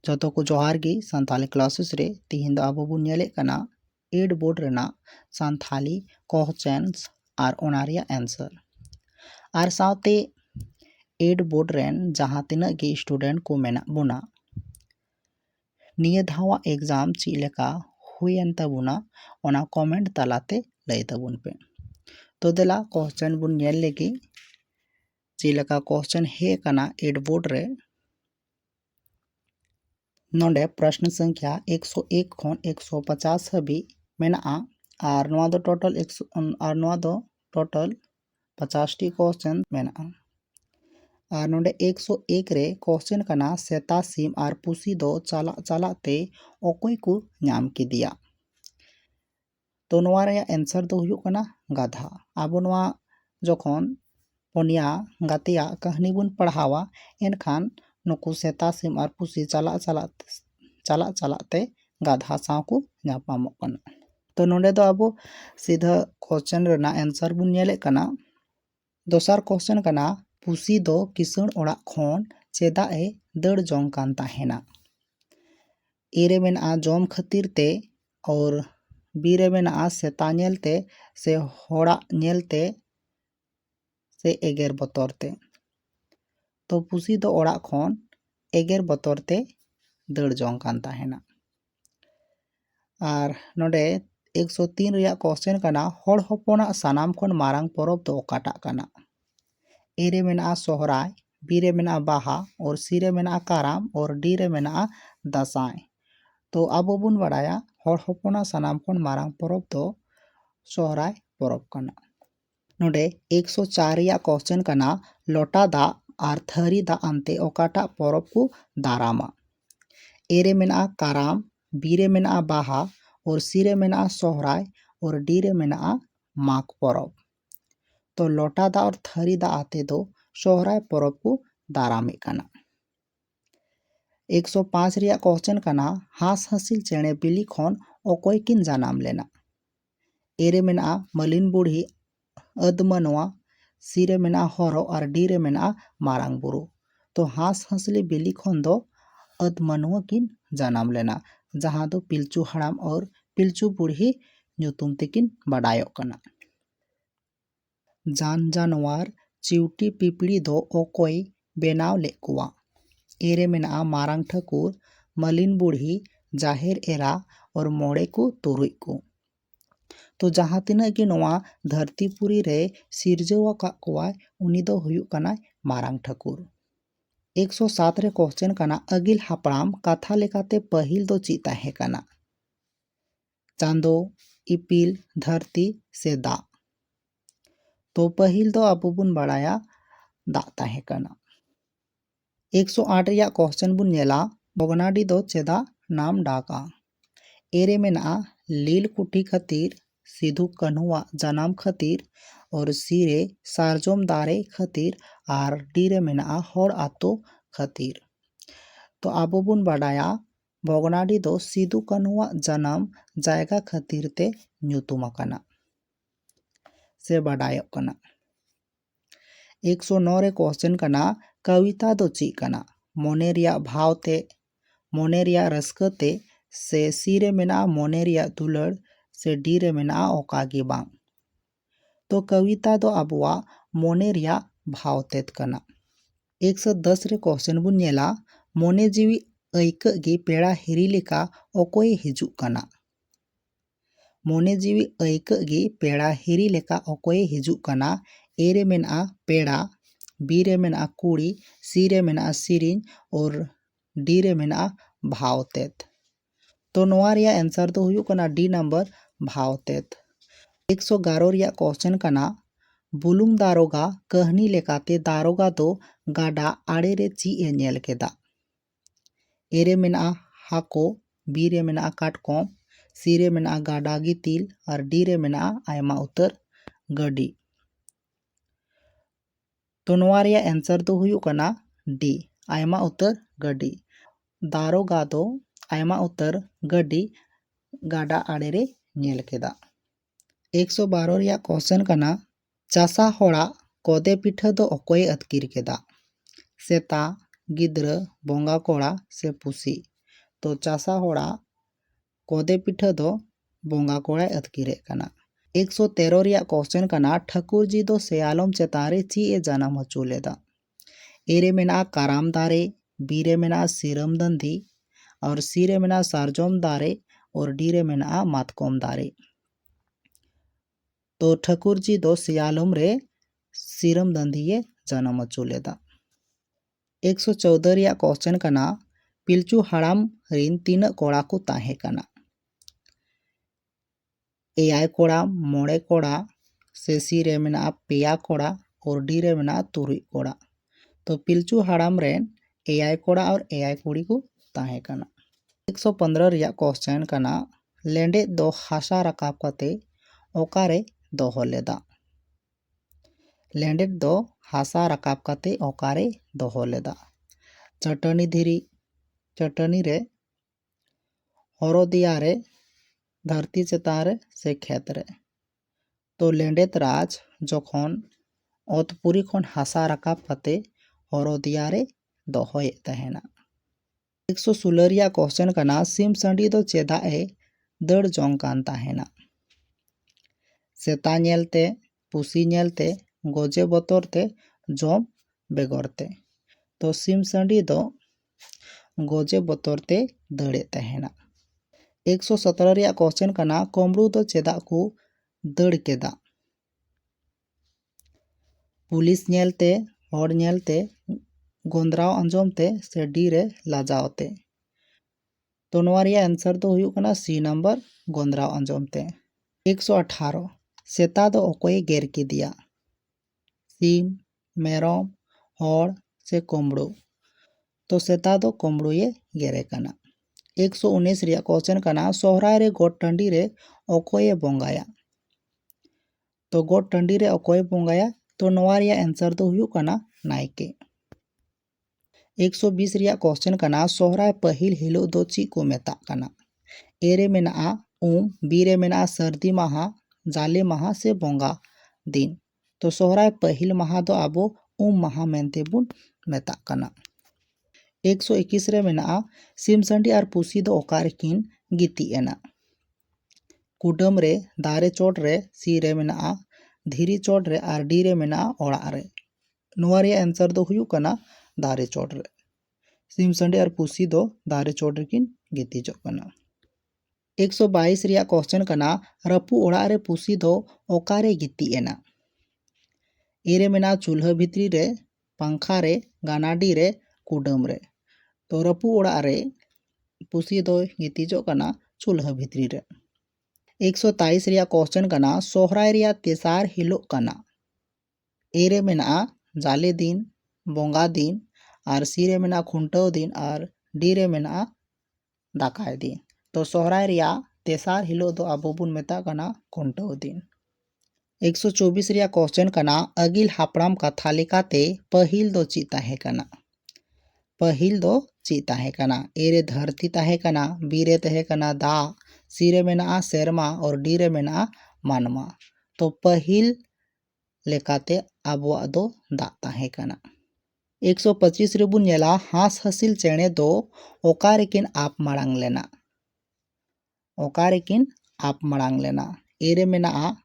जोतो को जोहार गी सानताली क्लासेस रे तिहिन दो आबो बुन नेले कना एड बोर्ड रेना सानताली क्वेश्चंस आर ओना रिया आंसर आर साथे एड बोर्ड रेन जहां तिना गी स्टूडेंट को मेना बुना निये धावा एग्जाम ची लेका हुयन तबुना ओना कमेंट तालाते लय तबुन पे तो देला क्वेश्चन बुन नेल लेगी ची लेका क्वेश्चन हे कना एड बोर्ड रे नोंडे प्रश्न संख्या 101 खन 150 हाबी मेना आर नोआ दो टोटल 50 टी क्वेश्चन मेना आर नोंडे 101 रे क्वेश्चन कना सेता सिम आर पुसी दो चला चला ते ओकोय को नाम किदिया तो नोआ रे आंसर दो हुयु कना गाधा आबो नोआ जखन पनिया गातिया कहानी बुन पढ़ावा एनखान नुकु सेता सिम आर पुसी चला चला ते गाधा साव को नापामो कना तो नोंडे दो आबो सीधा क्वेश्चन रेना आंसर बुन नेले कना दोसर क्वेश्चन कना पुसी दो किसण ओड़ा खन चेदा ए दड़ जोंग कान ताहेना ए रे मेना जोम खातिर ते और बी रे मेना सेता नेलते से होड़ा नेलते से एगेर बतरते तो पुसी दो ओड़ा खन एगेर बतरते दड़ जोंग कान ताहेना आर नोडे 103 रिया क्वेश्चन कना होड़ होपना सानाम खन मारांग परब दो ओकाटा कना ए रे मेना सोहराय बी रे मेना बाहा और सी रे मेना काराम और डी रे मेना दासाय तो आबो बुन बड़ाया होड़ होपना सानाम खन मारांग परब दो सोहराय परब कना नोडे 104 रिया क्वेश्चन कना लोटा दा आर थरी दा अंते ओकाटा परब को दारामा ए रे मेना काराम बी रे मेना बाहा और सी रे मेना सोहराय और डी रे मेना माग परब तो लोटा दा और थरी दा आते दो सोहराय परब को दारामे कना 105 रिया क्वेश्चन कना हास हसिल चेणे बिली खन ओकोय किन जानाम लेना ए रे मेना मलिन बुढ़ी अदमनवा सी रे मेना हरो और डी रे मेना मारांग बुरु तो हास हसली बिली खन दो अदमनवा किन जानाम लेना जहां दो पिलचू हड़ाम और पिलचू बुढ़ी ᱧᱩᱛᱩᱢ तेकिन बाडायोक कना जान जानवर चिवटी पिपड़ी दो ओकोय बेनाव लेकुआ एरे मेना मारांग ठाकुर मलिन बुढ़ी जाहेर एरा और मोड़े को तुरुई को तो जहां तिना कि नोआ धरतीपुरी रे सिरजवा का कोआ उनी दो हुयुक कना मारांग ठाकुर 107 रे क्वेश्चन कना अगिल हापड़ाम कथा लेकाते पहिल दो ची ताहे कना चांदो इपिल धरती से दा तो पहिल दो आबो बुन बड़ाया दा ताहे कना 108 रिया क्वेश्चन बुन नेला बगनाडी दो चेदा नाम डाका एरे मेना लील कुटी खातिर सिधु कन्हुआ जनाम खातिर और सीरे सारजोम दारे खातिर आर डी रे मेना होड़ आतो खातिर तो आबो बुन बड़ाया बगनाडी दो सिधु कन्हुआ जनाम जायगा खातिर ते ᱧᱩᱛᱩᱢ आकना से बाडायोक कना 109 रे क्वेश्चन कना कविता दो ची कना मोने रिया भाव ते मोने रिया रस्का ते से सी रे मेना मोने रिया दुलड़ से डी रे मेना ओकागी बांग तो कविता दो आबुआ मोने रिया भाव तेत कना 110 रे क्वेश्चन बुन नेला मोने जीवी ऐक गी पेड़ा हिरी लेका ओकोय हिजुक कना मोने जीवी ऐक गी पेड़ा हिरी लेका ओकोय हिजुक कना ए रे मेना पेड़ा बी रे मेना कुड़ी सी रे मेना सिरिन और डी रे मेना भावतेत तो नोआ रिया आंसर दो हुयुक कना डी नंबर भावतेत 111 रिया क्वेश्चन कना बुलुंग दारोगा कहनी लेकाते दारोगा दो गाडा आड़े रे ची ए नेल केदा ए रे मेना हाको बी रे मेना काटकोम सी रे मेना गाडा गितिल और डी रे मेना आयमा उतर गडी तो नोआ रिया आंसर दो हुयुक कना डी आयमा उतर गडी दारोगा दो आयमा उतर गडी गाडा आड़े रे नेल केदा 112 रिया क्वेश्चन कना चासा होड़ा कोदे पिठा दो ओकोय अतकिर केदा सेता गिद्र बोंगा कोड़ा से पुसी तो चासा होड़ा कोदे पिठा दो बोंगा कोड़ाय अतकिरे कना। 113 रिया क्वेश्चन कना ठाकुर जी दो सेयालम चेतारे ची ए जन्म हचू लेदा। एरे मेना काराम दारे, बीरे मेना सिरम दंधी और सीरे मेना सारजोम दारे और डीरे मेना मातकोम दारे। तो ठाकुर जी दो सियालम रे सिरम दंधी जन्म हचू लेदा। 114 रिया क्वेश्चन कना पिलचू हड़ाम रिन तीन कोड़ा को ताहे कना। एआई कोड़ा, मोड़े कोड़ा से सी रे मेना पेया कोड़ा और डी रे मेना तुरुई कोड़ा। तो पिलचू हड़ाम रेन एआई कोड़ा और एआई कुड़ी को ताहे कना। 115 रिया क्वेश्चन कना लेंडे दो हासा रकाब कते ओकारे दोहो लेदा। लेंडे दो हासा रकाब कते ओकारे दोहो लेदा। चटनी धीरी चटनी रे हरोदिया रे धरती चेतान रे से खेत रे। तो लेंडेत राज जखन ओतपुरी खन हासा रकाब कते हरोदिया रे दोहोए तहेना। 116 रिया क्वेश्चन कना सिम संडी दो चेदा ए दड़ जोंग कान तहेना। सेता नेलते, पुसी नेलते, गोजे बतोरते, जोम बेगरते। तो सिम संडी दो गोजे बतोरते दड़े तहेना। 117 रिया क्वेश्चन कना कोमड़ू दो चेदा को दड़ केदा। पुलिस नेलते, हर नेलते, गोंदराव अंजमते से डी रे लाजावते। तो नोआ रिया आंसर दो हुयु कना सी नंबर गोंदराव अंजमते। 118 सेता दो ओकोय गेर किदिया। सीम, मेरम, हर से कोमड़ो। तो सेता दो कोमड़ो ये गेरे कना। 119 रिया क्वेश्चन कना सोहराय रे गोट टंडी रे ओकोय बोंगाया। तो गोट टंडी रे ओकोय बोंगाया तो नोआ रिया आंसर दो हुयु कना नायके। 120 रिया क्वेश्चन कना सोहराय पहिल हिलो दो ची को मेता कना। एरे मेना बीरे मेना सर्दी माहा, जाले माहा से बोंगा दिन। तो सोहराय पहिल माहा दो आबो माहा मेनते बुन मेता कना। 121 रे मेना सिमसंडी और पुसी दो ओकारे किन गिती एना। कुडम रे दारे चोट रे सी रे मेना धीरी चोट रे और डी रे मेना ओड़ा रे। नोआ रे आंसर दो हुयु कना दारे चोट रे। सिमसंडी और पुसी दो दारे चोट रे किन गिती जो कना। 122 रिया क्वेश्चन कना रपू ओड़ा रे पुसी दो ओकारे गिती एना। एरे मेना चूल्हा भितरी रे, पंखा रे, गानाडी रे, कुडम रे। तो रपू ओड़ा रे पुसी दो गिती जो कना चूल्हा भितरी रे। 123 रिया क्वेश्चन कना सोहराय रिया तेसार हिलो कना। एरे मेना जाले दिन, बोंगा दिन और सी रे मेना खुंटव दिन और डी रे मेना दाकाय दिन। तो सोहराय रिया तेसार हिलो दो आबो बुन मेता कना खुंटव दिन। 124 रिया क्वेश्चन कना अगिल हापड़ाम कथा लेकाते पहिल दो ची ताहे कना। पहिल दो ची ताहे कना। एरे धरती ताहे कना, बीरे ताहे कना दा, सीरे मेना सेरमा और डीरे मेना मानमा। तो पहिल लेकाते आबो दो दा ताहे कना। 125 रे बुन नेला हास हसिल चेणे दो ओकारे किन आप माड़ांग लेना। ओकारे किन आप माड़ांग लेना। एरे मेना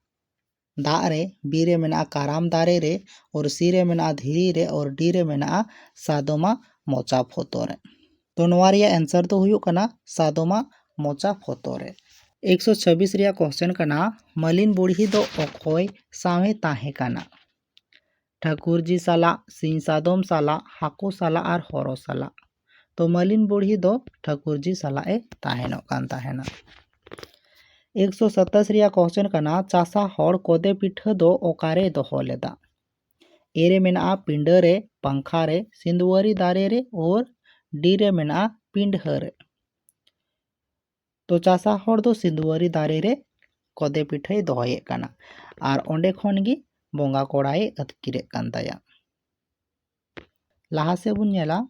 दा रे, बीरे मेना काराम दारे रे और सीरे मेना धीरी रे और डी रे मेना सादोमा मोचा फोतो रे। तो नोआ रिया आंसर तो हुयु कना सादोमा मोचा फोतो रे। 126 रिया क्वेश्चन कना मलिन बुढ़ी दो ओकोय सावे ताहे कना। ठाकुर जी साला, सिंह सादोम साला, हाको साला और हरो साला। तो मलिन बुढ़ी दो ठाकुर जी साला ए ताहेनो कान ताहेना। 127 रिया क्वेश्चन कना चासा हड़ कोदे पिठा दो ओकारे दोहो लेदा। एरे मेना पिंड रे, पंखा रे, सिंदुवरी दारे रे और डी रे मेना पिंड रे। तो चासा हड़ दो सिंदुवरी दारे रे कोदे पिठा दोहोए कना और ओंडे खन गी बोंगा कोड़ाए अतकिरे कान ताया। लाहा से बुन नेला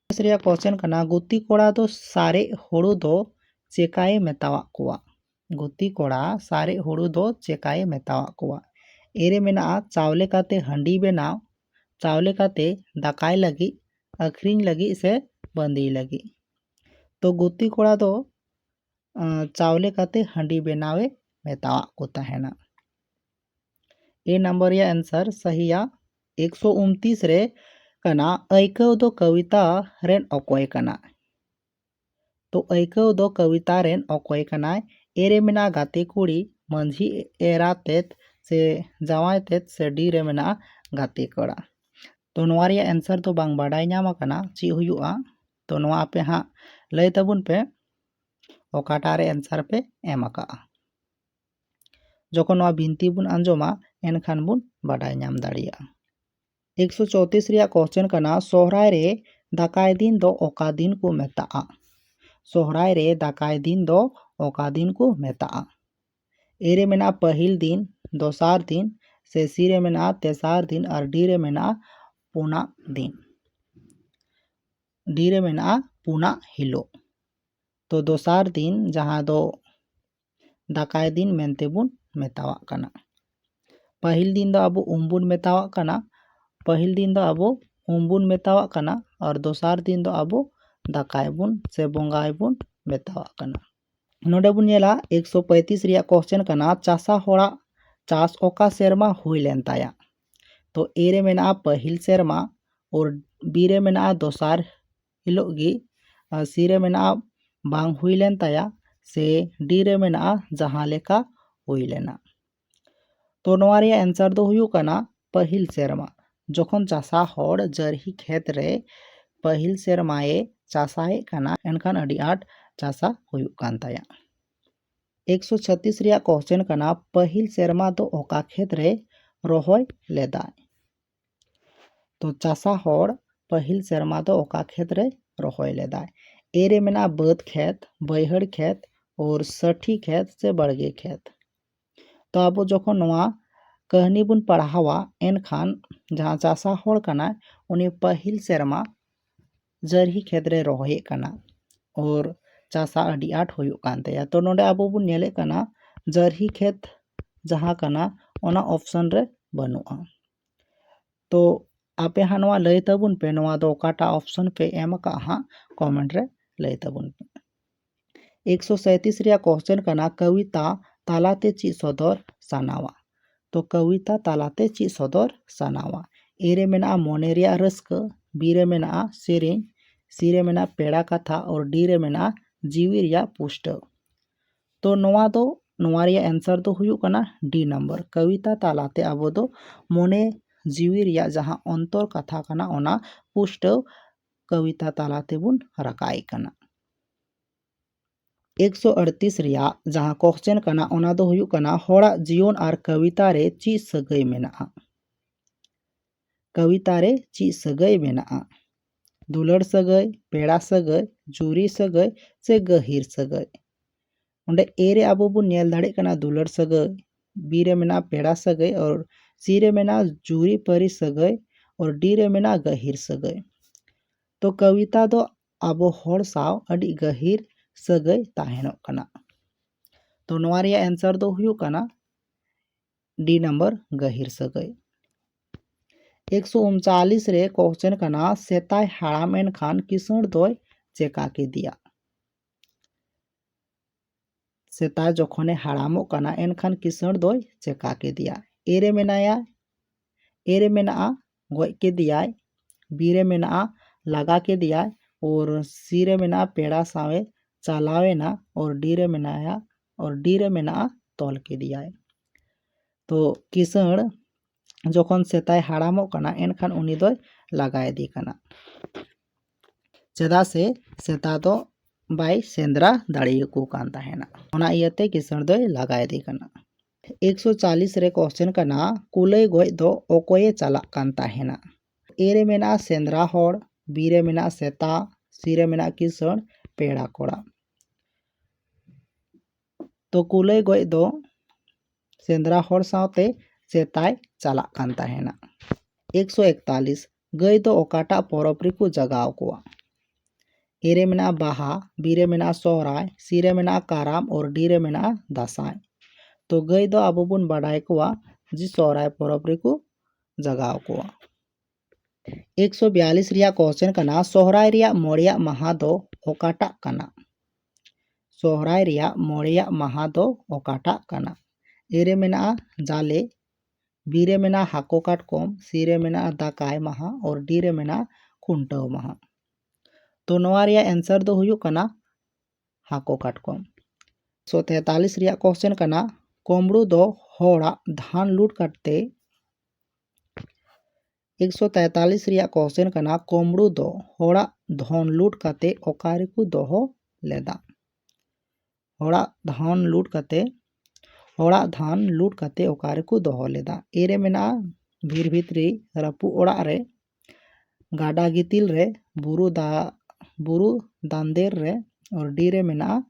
रिया क्वेश्चन कना गुती कोड़ा दो सारे हुड़ू दो चेकाए मेतावा कुआ। गुती कोड़ा सारे हुड़ू दो चेकाए मेतावा कुआ। एरे मेना चावले काते हंडी बेनाव, चावले काते दाकाय लगी, अखरिंग लगी से बंदी लगी। तो गुत्ती कोड़ा दो चावले काते हांडी बेनावे मेतावाग को तहेना। ए नंबर या आंसर सहिया 129 रे कना अइकव दो कविता रेन अकोय कना। तो अइकव दो कविता रेन अकोय कना एरे मेना गाते कुड़ी मंझी एरा तेत से जावाय तेत से डी रे मेना गाते कड़ा। तो नोआ रे आंसर तो बांग बाडाय ᱧᱟᱢ आकना ची हुयुआ। तो नोआ आपे हाँ लय तबुन पे ओकाटा रे आंसर पे एम आका। जखन नोआ बिनती बुन आंजोमा एनखान बुन बाडाय ᱧᱟम दाड़िया। 134 रिया क्वेश्चन कना सोहराय रे दाकाय दिन दो ओका दिन को मेताआ। सोहराय रे दाकाय दिन दो ओका दिन को मेताआ। एरे मेना पहिल दिन, दोसार दिन, से सीरे मेना तेसार दिन और डीरे मेना पुना दिन। डीरे मेना पुना हिलो। तो दोसार दिन जहाँ दो दाकाय दिन मेनते बुन मेतावाग कना। पहिल दिन दो अबो उम्बुन मेतावाग कना। पहिल दिन दो अबो उम्बुन मेतावाग कना और दोसार दिन दो अबो दाकाय बुन से बोंगाय बुन मेतावाग कना। नोडे बुन नेला 135 रिया क्वेश्चन कना चासा होड़ा चास ओका सेरमा हुई लेन ताया। तो एरे मेना पहिल सेरमा और बीरे मेना दोसार हिलोगी सीरे मेना बांग हुई लेन ताया से डीरे मेना जहाँ लेका हुई लेना। तो नोआ रे आंसर दो हुयु कना पहिल सेरमा। जखन चासा होड़ जरही खेत रे पहिल सेरमाए चासाए कना एनखान अडी आट चासा हुयु कान ताया। 136 रिया क्वेश्चन कना पहिल सेरमा दो ओका खेत रे रोहय लेदाय। तो चासा होड़ पहिल सेरमा दो ओका खेत रे रोहय लेदाय। एरे मेना बद खेत, बैहड़ खेत और सठी खेत से बड़गे खेत। तो अब जखन नोआ कहनी बुन पढ़ावा एनखान जहाँ चासा होड़ कना उनी पहिल सेरमा जरही खेत रे रोहय कना और चासा अडी आट हुयुग कान ताया। तो नोडे अबो बुन नेले कना जरही खेत जहाँ कना ओना ऑप्शन रे बनुआ। तो आपे हाँ नोआ लय तबुन पे नोआ दो ओकाटा ऑप्शन पे एम का हाँ कमेंट रे लय तबुन पे। 137 रिया क्वेश्चन कना कविता तालाते ची सदर सानावा। तो कविता तालाते ची सदर सानावा। एरे मेना मोने रिया रस्क, बीरे मेना सेरें, सीरे मेना पेड़ा कथा और डीरे मेना जीवी रिया पुष्ट। तो नोआ दो नोआ रिया आंसर दो हुयु कना डी नंबर। कविता तालाते आबो दो मोने जीवी रिया जहाँ अंतर कथा कना ओना पुष्ट कविता तालाते बुन रकाय कना। 138 रिया जहाँ क्वेश्चन कना ओना दो हुयु कना होड़ा जीवन और कविता रे ची सगई मेना। कविता रे ची सगई मेना। दुलड़ सगई, पेड़ा सगई, जुरी सगई से गहिर सगई। उंडे एरे आबो बुन नेल दाड़े कना दुलड़ सगई, बीरे मेना पेड़ा सगई और सीरे मेना जुरी परी सगई और डीरे मेना गहिर सगई। तो कविता दो आबो होड़ साव अडी गहिर सगई ताहेनो कना। तो नोआ रे आंसर दो हुयु कना डी नंबर गहिर सगई। 139 रे क्वेश्चन कना सेताय हाड़ाम एनखान किसण दोय चेका के दिया। सेताय जखने हाड़ामो कना एनखान किसण दोय चेका के दिया। एरे मेनाया एरे मेना गोय के दियाय, बीरे मेना लगा के दियाय और सीरे मेना पेड़ा सावे चलावे ना और डीरे मेना तोल के दियाय। तो किसण जखन सेताय हाड़ामो कना एनखान उनी दोय लगाय दी कना। चेदा से सेता दो बाय सेंद्रा दाड़ियको कान ताहेना ओना इयते किसण दोय लगाय दी कना। 140 रे क्वेश्चन कना कुलय गोय दो ओकोये चाला कान ताहेना। एरे मेना सेंद्रा होड़, बीरे मेना सेता, सीरे मेना किसण पेड़ा कोड़ा। तो कुलय गोय दो सेंद्रा होड़ सावते सेताय चाला कान ताहेना। 141 गई दो ओकाटा परब रिकु जगाव कोआ। एरे मेना बाहा, बीरे मेना सोहराय, सीरे मेना काराम और डीरे मेना दासाय। तो गई दो आबो बुन बाडाय कोआ जी सोहराय परब रिकु जगाव कोआ। 142 रिया क्वेश्चन कना सोहराय रिया मोड़िया महा दो ओकाटा कना। सोहराय रिया मोड़िया महा दो ओकाटा कना। ए रे मेना जाले, बी रे मेना हाको काटकम, सी रे मेना दाकाय महा और डी रे मेना खुंटाव महा। तो नोआ रिया आंसर दो हुयुग कना हाको काटकम। 143 रिया क्वेश्चन कना कोमड़ू दो होड़ा धान लूट काटते। 143 रिया क्वेश्चन कना कोमड़ू दो होड़ा धन लूट काते ओकारे को दोहो लेदा। होड़ा धान लूट काते ओकारे को दोहो लेदा। ए रे मेना भीर भितरी रपु ओड़ा रे, गाडा गितिल रे, बुरु दांदेर रे और डी रे मेना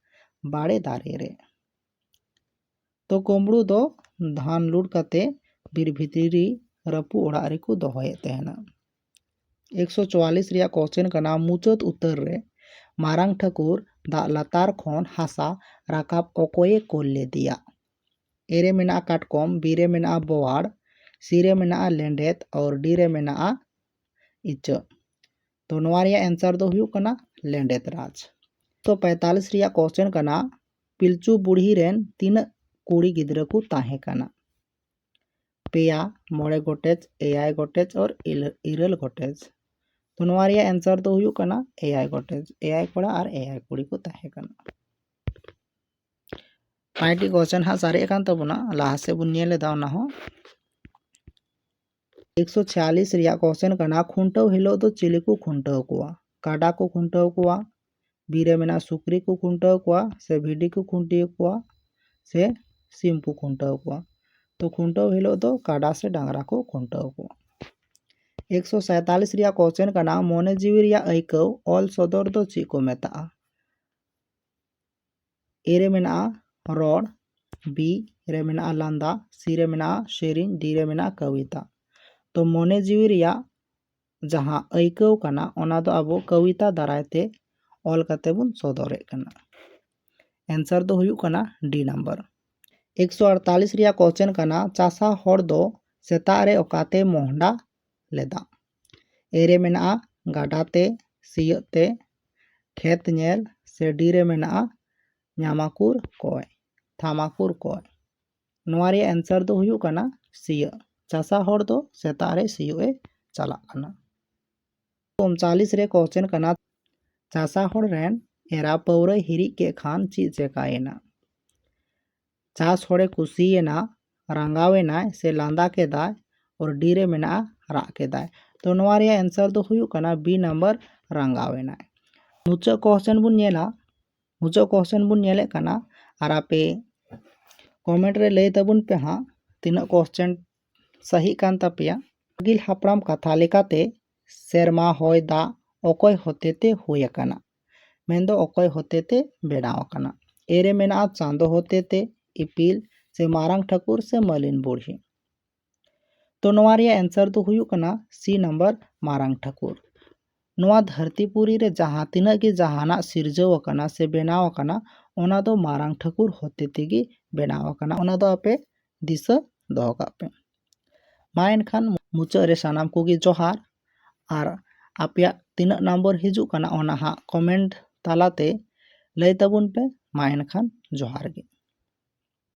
बाड़े दारे रे। तो कोमड़ू दो धान लूट काते बीर भितरी रपु ओड़ा रे को दोहोए तहना। 144 रिया क्वेश्चन कना मुचाद उतर रे मारांग ठाकुर दा लातार खन हासा राकाब ओकोये कोल्ले दिया। ए रे मेना काटकम, बी रे मेना बोवाड़, सी रे मेना लेंडेत और डी रे मेना इच्चा। तो नोआ रिया आंसर दो हुयुग कना लेंडेत राज। तो 45 रिया क्वेश्चन कना पिलचू बुढ़ी रेन तीन कुड़ी गिद्रा को ताहे कना। पेया, मोड़े गोटेज, एआई गोटेज और इरल गोटेज। तो नोआ रिया आंसर दो हुयुग कना एआई गोटेज। एआई कोड़ा और एआई कुड़ी को ताहे कना। 5टी क्वेश्चन हा सारे एकान तबना लाहा से बुन नेले दा ओना हो। 146 रिया क्वेश्चन कना खुंटाव हिलो दो चिली को खुंटाव कुआ। काडा को खुंटाव कुआ, बीरे मेना सुकरी को खुंटाव कुआ, से भिडी को खुंटियो कुआ, से सिम को खुंटाव कुआ। तो खुंटाव हिलो दो काडा से डांगरा को खुंटाव कुआ। 147 रिया क्वेश्चन कना मोने जीवी रिया आइकव ऑल सदर दो ची को मेता। ए रे मेना रोड, बी रे मेना लांदा, सी रे मेना शेरिंग, डी रे मेना कविता। तो मोने जीवी रिया जहां आइकव कना ओना दो आबो कविता दारायते ऑल काते बुन सदरे कना। आंसर दो हुयुग कना डी नंबर। 148 रिया क्वेश्चन कना चासा होड़ दो सेता रे ओकाते मोहंडा लेदा। ए रे मेना गाडाते, सियते, खेत नेल, से डी रे मेना ᱧᱟᱢᱟᱠᱩᱨ कय, थामाकुर कय। नोआ रे आंसर दो हुयुग कना सिया। चासा होड़ दो सेता रे सियो ए चला कना। 39 रे क्वेश्चन कना चासा होड़ रेन एरा पौरा हिरी के खान ची चेकाएना। चास होड़े कुसीएना, रंगावेना से लांदा के दाय और डी रे मेना राग के दाय। तो नोआ रे आंसर दो हुयुग कना बी नंबर रंगावेना। मुचा क्वेश्चन बुन नेला, मुचा क्वेश्चन बुन नेले कना और आपे कमेंट रे लय तबुन पे हाँ तीना क्वेश्चन सही कान तापेया। गिल हापड़ाम कथा लेकाते सेरमा होय दा ओकोय होतेते हुय अकाना, मेनदो ओकोय होतेते बेनाव अकाना। ए रे मेना चांदो होतेते, इपिल, से मारांग ठाकुर, से मलिन बुढ़ी। तो नोआ रे आंसर दो हुयुग कना सी नंबर मारांग ठाकुर। नोआ धरतीपुरी रे जहाँ तीना के जहाना सिरजव अकाना से बेनाव अकाना ओना दो मारांग ठाकुर होतेते गे बेनाव अकाना। ओना दो आपे दिशा दोहो काग पे। मा एनखान मुचा रे सानाम कोगे जोहार और आपेया तीना नंबर हिजुग कना ओना हा कमेंट तालाते लय तबुन पे। मा एनखान जोहार गे।